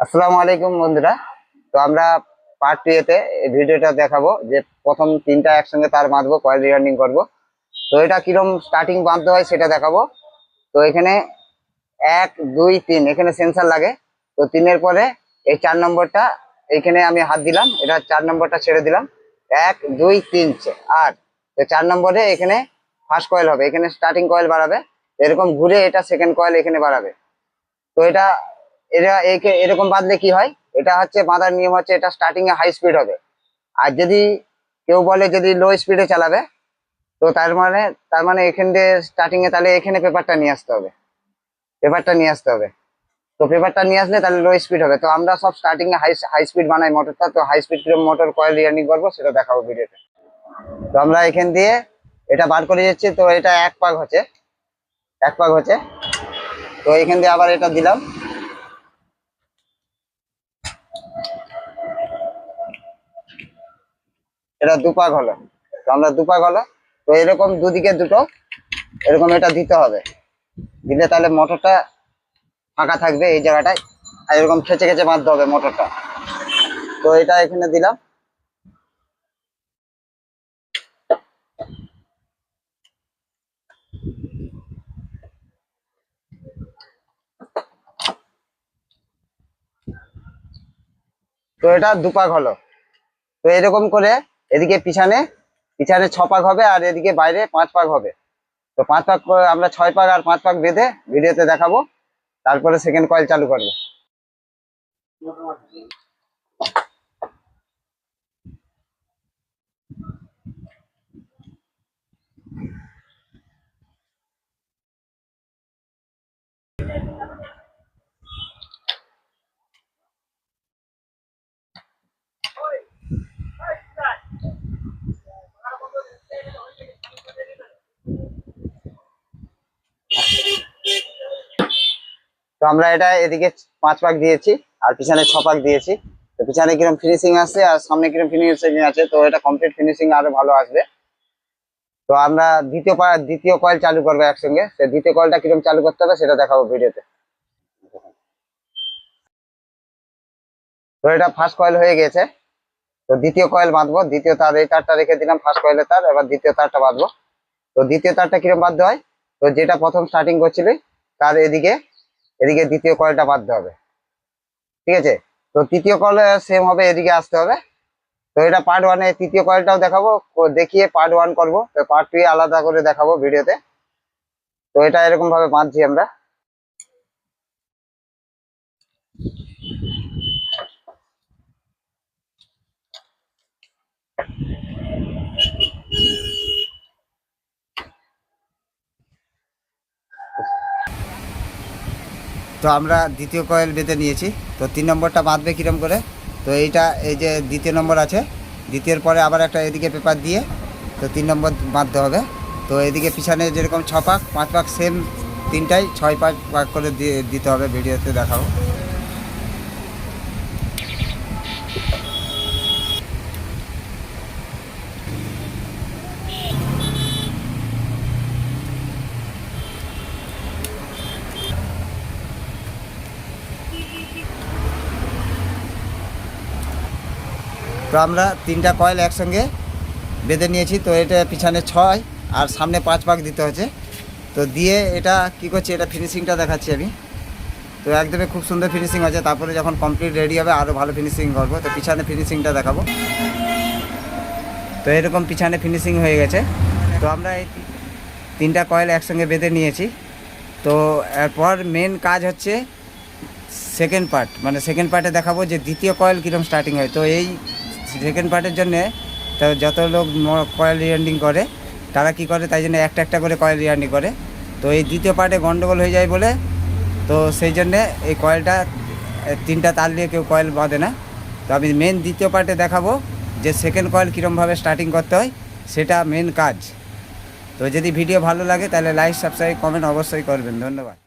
আসসালামু আলাইকুম বন্ধুরা। তো আমরা পার্ট 2 এতে এই ভিডিওটা দেখাবো যে প্রথম তিনটা একসঙ্গে তার বাঁধবো, কয়েল রিওয়ার্ডিং করব। তো এটা কিরকম স্টার্টিং বাঁধতে হয় সেটা দেখাবো। তো এখানে 1 2 3 এখানে সেন্সার লাগে। তো 3-এর পরে এই 4 নম্বরটা এখানে আমি হাত দিলাম, এটা 4 নম্বরটা ছেড়ে দিলাম। 1 2 3 আর তো 4 নম্বরে এখানে ফার্স্ট কয়েল হবে, এখানে স্টার্টিং কয়েল বাড়াবে, এরকম ঘুরে এটা সেকেন্ড কয়েল এখানে বাড়াবে। তো এটা এরা এরকম বাঁধলে কি হয়, এটা হচ্ছে বাঁধার নিয়ম হচ্ছে এটা স্টার্টিং এ হাই স্পিড হবে। আর যদি কেউ বলে যদি লো স্পিডে চালাবে, তো তার মানে এখান দিয়ে স্টার্টিং এ তাহলে এখানে পেপারটা নিয়ে আসতে হবে, পেপারটা নিয়ে আসতে হবে। তো পেপারটা নিয়ে আসলে তাহলে লো স্পিড হবে। তো আমরা সব স্টার্টিং এ হাই স্পিড বানাই মোটরটা। তো হাই স্পিড মোটর কয়েল রিয়ার্নিং করবো সেটা দেখাবো ভিডিওতে। তো আমরা এখান দিয়ে এটা বার করে যাচ্ছি। তো এটা এক পাক হচ্ছে, এক পাক হচ্ছে। তো এখান দিয়ে আবার এটা দিলাম, এটা দুপাক হলো। তো আমরা দুপাক হলো। তো এরকম দুদিকে দুটো এরকম এটা দিতে হবে, দিলে তাহলে মোটরটা ফাঁকা থাকবে এই জায়গাটায়। আর এরকম খেচে খেচে বাঁধতে হবে মোটরটা। তো এটা এখানে দিলাম। তো এটা দুপাক হলো। তো এরকম করে এদিকে পিছনে পিছনে 6 পাক হবে আর এদিকে বাইরে 5 পাক হবে। তো 5 পাক আমরা 6 পাক আর 5 পাক বেঁধে ভিডিওতে দেখাবো। তারপরে সেকেন্ড কয়েল চালু করবো। তো আমরা এটা এদিকে 5 পাক দিয়েছি আর পিছনে 6 পাক দিয়েছি। তো পিছনে কিরকম ফিনিশিং আসছে আর সামনে কিরকম ফিনিশিং আছে, তো এটা কমপ্লিট ফিনিশিং আরো ভালো আসবে। তো আমরা দ্বিতীয় কয়েল চালু করবো একসঙ্গে। সে দ্বিতীয় কয়েলটা কিরকম চালু করতে হবে সেটা দেখাবো ভিডিওতে। তো এটা ফার্স্ট কয়েল হয়ে গেছে। তো দ্বিতীয় কয়েল বাঁধবো, দ্বিতীয় তার এই তারটা রেখে দিলাম ফার্স্ট কয়েলের তার, এবার দ্বিতীয় তারটা বাঁধবো। তো দ্বিতীয় তারটা কিরকম বাঁধতে হয়, তো যেটা প্রথম স্টার্টিং করছিলি তার এদিকে এদিকে দ্বিতীয় কয়েলটা বাঁধতে হবে, ঠিক আছে। তো তৃতীয় কয়েল সেম হবে, এদিকে আসতে হবে। তো এটা পার্ট 1-এ তৃতীয় কয়েলটাও দেখাবো, দেখিয়ে পার্ট 1 করবো। তো পার্ট 2 আলাদা করে দেখাবো ভিডিওতে। তো এটা এরকম ভাবে বাঁধছি আমরা। তো আমরা দ্বিতীয় কয়েল বেঁধে নিয়েছি। তো 3 নম্বরটা বাঁধবে কিরম করে, তো এইটা এই যে দ্বিতীয় নম্বর আছে, দ্বিতীয়ের পরে আবার একটা এদিকে পেপার দিয়ে তো 3 নম্বর বাঁধতে হবে। তো এদিকে পিছনে যেরকম 6 পাক 5 পাক সেম তিনটাই 6 পাক পাক করে দিয়ে দিতে হবে, ভিডিওতে দেখাবো। তো আমরা 3টা কয়েল একসঙ্গে বেঁধে নিয়েছি। তো এটা পিছনে 6 আর সামনে 5 পাক দিতে হচ্ছে। তো দিয়ে এটা কি করছি, এটা ফিনিশিংটা দেখাচ্ছি আমি। তো একদমই খুব সুন্দর ফিনিশিং আছে। তারপরে যখন কমপ্লিট রেডি হবে আরও ভালো ফিনিশিং করবো। তো পিছনে ফিনিশিংটা দেখাবো। তো এরকম পিছনে ফিনিশিং হয়ে গেছে। তো আমরা এই 3টা কয়েল একসঙ্গে বেঁধে নিয়েছি। তো এরপর মেন কাজ হচ্ছে সেকেন্ড পার্ট, মানে সেকেন্ড পার্টে দেখাবো যে দ্বিতীয় কয়েল কীরকম স্টার্টিং হয়। তো এই সেকেন্ড পার্টের জন্যে তো যত লোক কয়েল রিয়ার্নিং করে তারা কি করে, তাই জন্য একটা একটা করে কয়েল রিয়ার্নিং করে। তো এই দ্বিতীয় পার্টে গন্ডগোল হয়ে যায় বলে, তো সেই জন্যে এই কয়েলটা 3টা তার দিয়ে কেউ কয়েল বাঁধে না। তো আমি মেন দ্বিতীয় পার্টে দেখাবো যে সেকেন্ড কয়েল কীরমভাবে স্টার্টিং করতে হয়, সেটা মেন কাজ। তো যদি ভিডিও ভালো লাগে তাহলে লাইক সাবস্ক্রাইব কমেন্ট অবশ্যই করবেন। ধন্যবাদ।